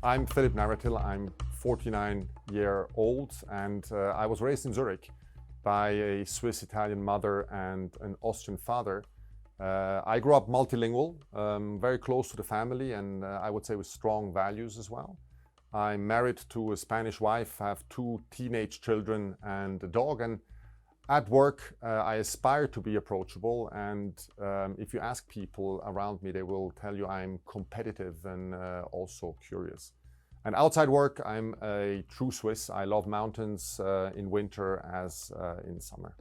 I'm Philipp Navratil. I'm 49-year-old and I was raised in Zurich by a Swiss-Italian mother and an Austrian father. I grew up multilingual, very close to the family, and I would say with strong values as well. I'm married to a Spanish wife, have 2 teenage children and a dog, and at work I aspire to be approachable, and if you ask people around me, they will tell you I'm competitive and also curious. And outside work, I'm a true Swiss. I love mountains in winter as in summer.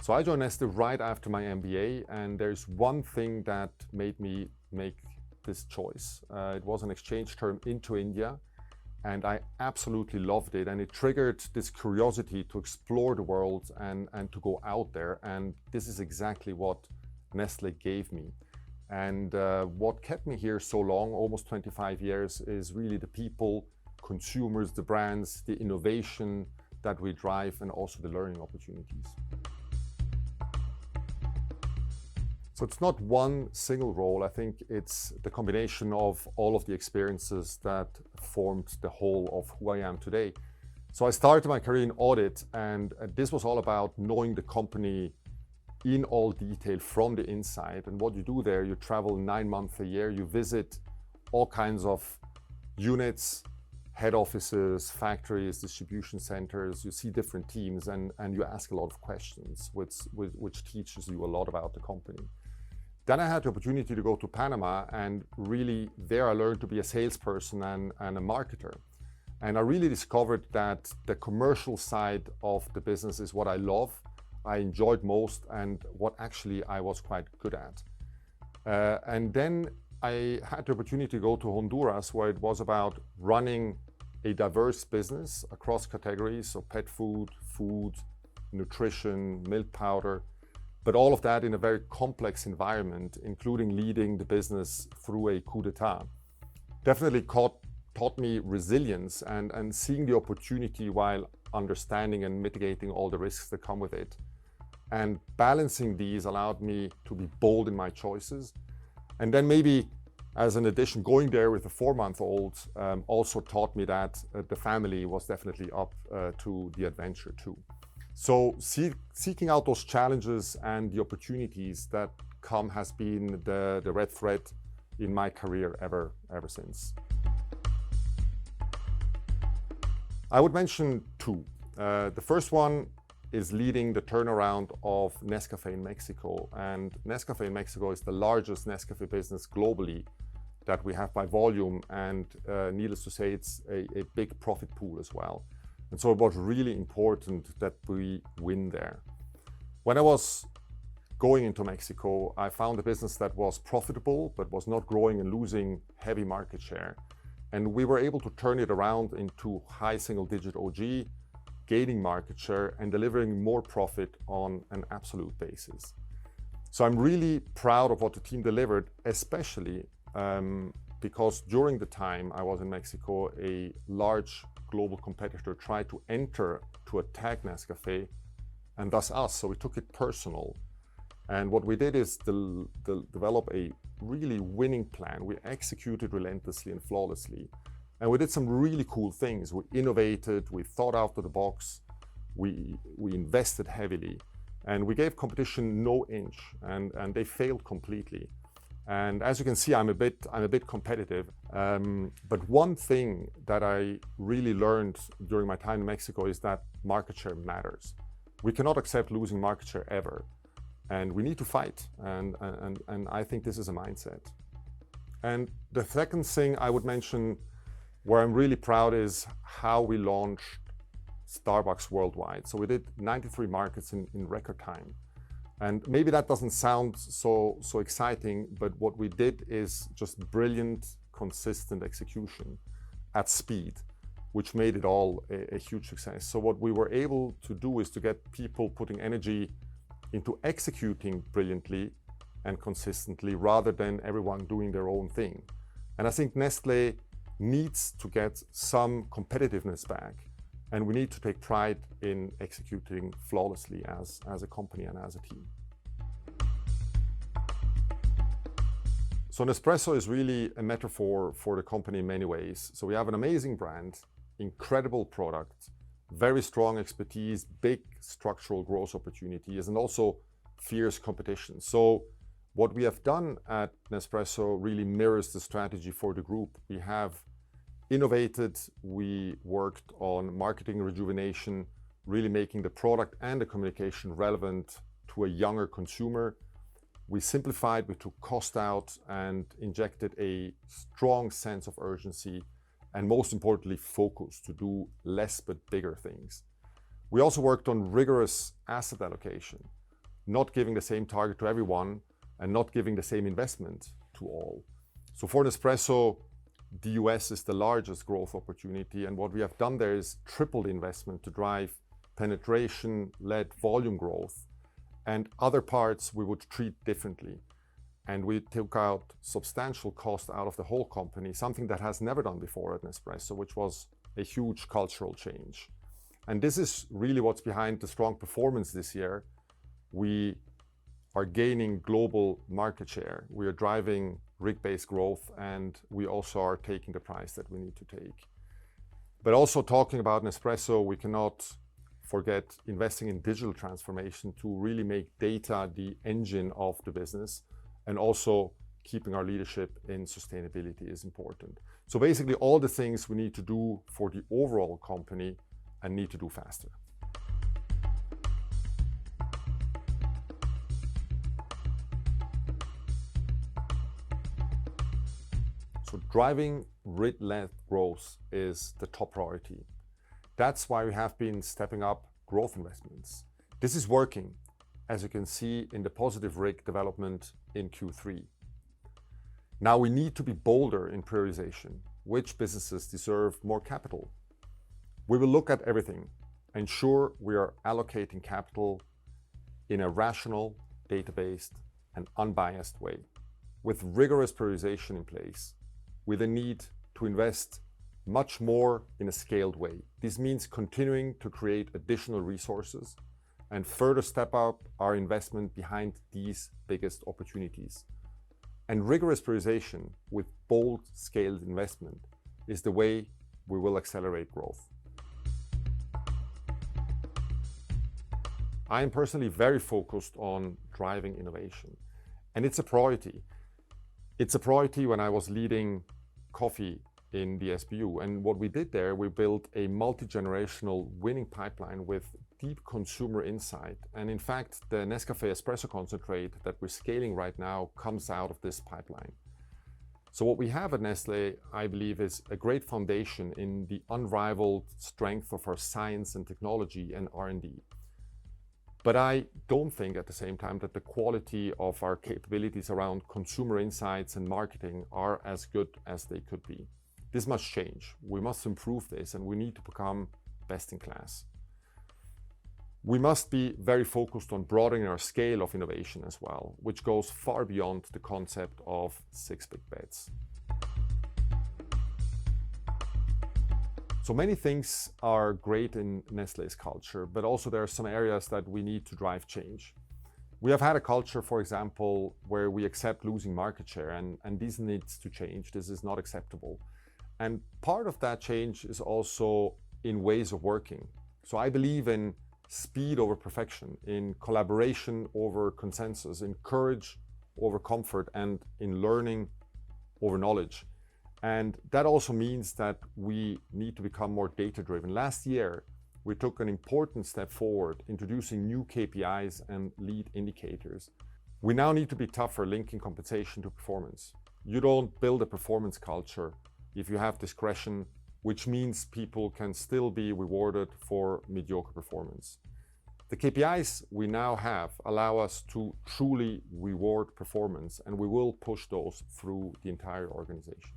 So I joined Nestlé right after my MBA, and there's one thing that made me make this choice. It was an exchange term into India, and I absolutely loved it, and it triggered this curiosity to explore the world and to go out there, and this is exactly what Nestlé gave me. And what kept me here so long, almost 25 years, is really the people, consumers, the brands, the innovation that we drive, and also the learning opportunities. So it's not one single role. I think it's the combination of all of the experiences that formed the whole of who I am today. So I started my career in audit, and this was all about knowing the company in all detail from the inside. And what you do there, you travel 9 months a year, you visit all kinds of units, head offices, factories, distribution centers, you see different teams, and you ask a lot of questions, which teaches you a lot about the company. Then I had the opportunity to go to Panama, and really there I learned to be a salesperson and a marketer. And I really discovered that the commercial side of the business is what I love, I enjoyed most, and what actually I was quite good at. And then I had the opportunity to go to Honduras, where it was about running a diverse business across categories, so pet food, food, nutrition, milk powder, but all of that in a very complex environment, including leading the business through a coup d'etat. Definitely taught me resilience and seeing the opportunity while understanding and mitigating all the risks that come with it. And balancing these allowed me to be bold in my choices. And then maybe as an addition, going there with a 4-month-old also taught me that the family was definitely up to the adventure too. So seeking out those challenges and the opportunities that come has been the red thread in my career ever since. I would mention 2. The first one is leading the turnaround of Nescafé in Mexico. And Nescafé in Mexico is the largest Nescafé business globally that we have by volume, and needless to say, it's a big profit pool as well. And so it was really important that we win there. When I was going into Mexico, I found a business that was profitable, but was not growing and losing heavy market share. And we were able to turn it around into high single-digit OG, gaining market share and delivering more profit on an absolute basis. So I'm really proud of what the team delivered, especially because during the time I was in Mexico, a large global competitor tried to enter to attack Nescafé and thus us, so we took it personal. And what we did is develop a really winning plan. We executed relentlessly and flawlessly. And we did some really cool things. We innovated, we thought out of the box, we invested heavily, and we gave competition no inch, and they failed completely. And as you can see, I'm a bit competitive. But one thing that I really learned during my time in Mexico is that market share matters. We cannot accept losing market share ever. And we need to fight. And I think this is a mindset. And the second thing I would mention where I'm really proud is how we launched Starbucks worldwide. So we did 93 markets in record time. And maybe that doesn't sound so exciting, but what we did is just brilliant, consistent execution at speed, which made it all a huge success. So what we were able to do is to get people putting energy into executing brilliantly and consistently rather than everyone doing their own thing. And I think Nestlé needs to get some competitiveness back, and we need to take pride in executing flawlessly as a company and as a team. So Nespresso is really a metaphor for the company in many ways. So we have an amazing brand, incredible product, very strong expertise, big structural growth opportunities, and also fierce competition. So what we have done at Nespresso really mirrors the strategy for the group. We have innovated, we worked on marketing rejuvenation, really making the product and the communication relevant to a younger consumer. We simplified, we took cost out and injected a strong sense of urgency and most importantly, focus to do less but bigger things. We also worked on rigorous asset allocation, not giving the same target to everyone and not giving the same investment to all. So for Nespresso, the US is the largest growth opportunity, and what we have done there is triple the investment to drive penetration-led volume growth, and other parts we would treat differently. And we took out substantial cost out of the whole company, something that has never done before at Nespresso, which was a huge cultural change. And this is really what's behind the strong performance this year. We are gaining global market share. We are driving RIG-based growth, and we also are taking the price that we need to take. But also talking about Nespresso, we cannot forget investing in digital transformation to really make data the engine of the business, and also keeping our leadership in sustainability is important. So basically all the things we need to do for the overall company and need to do faster. So driving RIG-led growth is the top priority. That's why we have been stepping up growth investments. This is working, as you can see in the positive RIG development in Q3. Now we need to be bolder in prioritization. Which businesses deserve more capital? We will look at everything, ensure we are allocating capital in a rational, data-based, and unbiased way, with rigorous prioritization in place, with a need to invest much more in a scaled way. This means continuing to create additional resources and further step up our investment behind these biggest opportunities. And rigorous prioritization with bold scaled investment is the way we will accelerate growth. I am personally very focused on driving innovation, and it's a priority. It's a priority when I was leading coffee in the SBU, and what we did there, we built a multi-generational winning pipeline with deep consumer insight. And in fact, the Nescafé espresso concentrate that we're scaling right now comes out of this pipeline. So what we have at Nestlé, I believe, is a great foundation in the unrivaled strength of our science and technology and R&D. But I don't think at the same time that the quality of our capabilities around consumer insights and marketing are as good as they could be. This must change. We must improve this, and we need to become best in class. We must be very focused on broadening our scale of innovation as well, which goes far beyond the concept of 6 big bets. So many things are great in Nestlé's culture, but also there are some areas that we need to drive change. We have had a culture, for example, where we accept losing market share, and this needs to change. This is not acceptable. And part of that change is also in ways of working. So I believe in speed over perfection, in collaboration over consensus, in courage over comfort, and in learning over knowledge. And that also means that we need to become more data-driven. Last year, we took an important step forward, introducing new KPIs and lead indicators. We now need to be tougher linking compensation to performance. You don't build a performance culture if you have discretion, which means people can still be rewarded for mediocre performance. The KPIs we now have allow us to truly reward performance, and we will push those through the entire organization.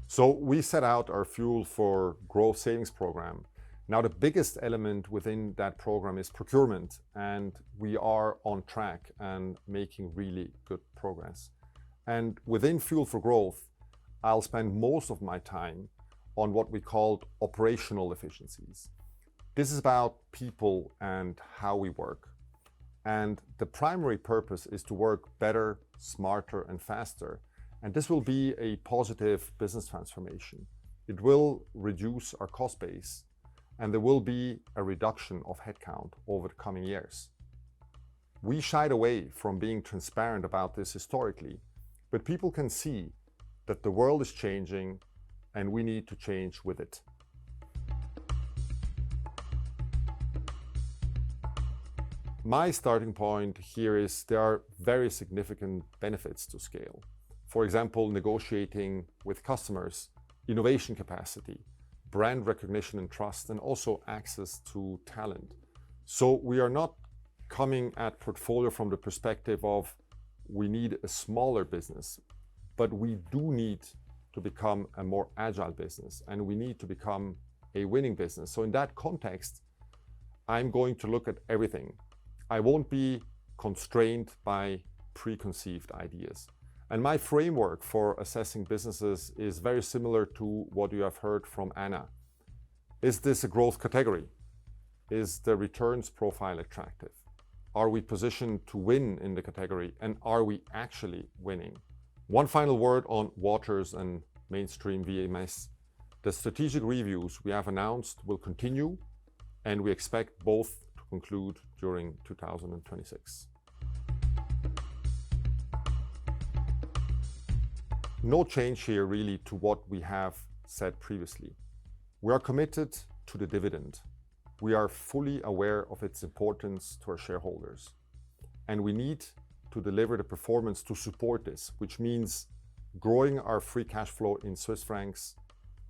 So we set out our Fuel for Growth savings program. Now the biggest element within that program is procurement, and we are on track and making really good progress. And within Fuel for Growth, I'll spend most of my time on what we called operational efficiencies. This is about people and how we work. And the primary purpose is to work better, smarter, and faster. And this will be a positive business transformation. It will reduce our cost base, and there will be a reduction of headcount over the coming years. We shied away from being transparent about this historically, but people can see that the world is changing and we need to change with it. My starting point here is there are very significant benefits to scale. For example, negotiating with customers, innovation capacity, brand recognition and trust, and also access to talent. So we are not coming at portfolio from the perspective of we need a smaller business, but we do need to become a more agile business, and we need to become a winning business. So in that context, I'm going to look at everything. I won't be constrained by preconceived ideas. And my framework for assessing businesses is very similar to what you have heard from Anna. Is this a growth category? Is the returns profile attractive? Are we positioned to win in the category, and are we actually winning? One final word on Waters and mainstream VMS. The strategic reviews we have announced will continue, and we expect both to conclude during 2026. No change here really to what we have said previously. We are committed to the dividend. We are fully aware of its importance to our shareholders, and we need to deliver the performance to support this, which means growing our free cash flow in Swiss francs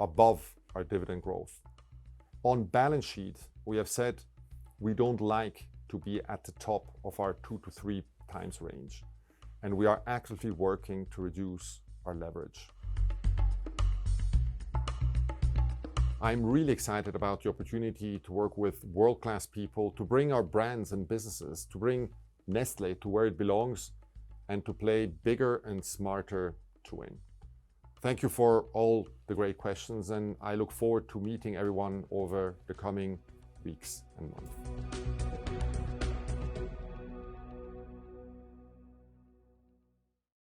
above our dividend growth. On balance sheet, we have said we don't like to be at the top of our 2 to 3 times range, and we are actively working to reduce our leverage. I'm really excited about the opportunity to work with world-class people, to bring our brands and businesses, to bring Nestlé to where it belongs, and to play bigger and smarter to win. Thank you for all the great questions, and I look forward to meeting everyone over the coming weeks and months.